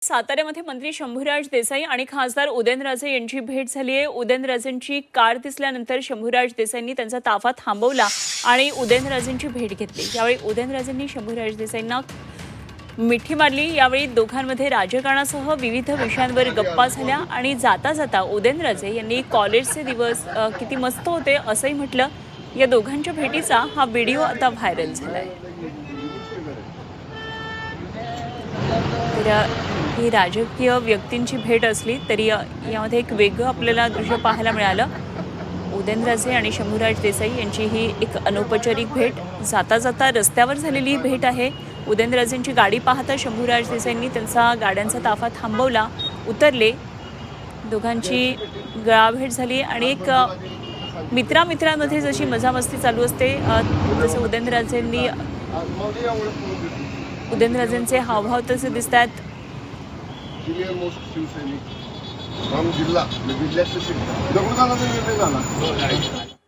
साताऱ्यामध्ये मंत्री शंभूराज देसाई आणि खासदार उदयनराजे यांची भेट झाली आहे। उदयनराजेंची कार दिसल्यानंतर शंभूराज देसाईंनी त्यांचा ताफा थांबवला आणि उदयनराजेंची भेट घेतली। यावेळी उदयनराजेंनी शंभूराज देसाईंना मिठी मारली। यावेळी दोघांमध्ये राजकारणासह विविध विषयांवर गप्पा झाल्या आणि जाता जाता उदयनराजे यांनी कॉलेजचे दिवस किती मस्त होते असंही म्हटलं। या दोघांच्या भेटीचा हा व्हिडिओ आता व्हायरल झालाय। ही राजकीय व्यक्तींची भेट असली तरी यामध्ये एक वेगळं आपल्याला दृश्य पाहायला मिळालं। उदयनराजे आणि शंभूराज देसाई यांची ही एक अनौपचारिक भेट जाता जाता रस्त्यावर झालेली भेट आहे। उदयनराजेंची गाडी पाहता शंभूराज देसाईंनी त्यांचा गाड्यांचा ताफा थांबवला, उतरले। दोघांची गळाभेट झाली आणि एक मित्रांमध्ये जशी मजामस्ती चालू असते जसं उदयनराजेंचे हावभाव तसे दिसतात। जिल्हा जिल्ह्यातले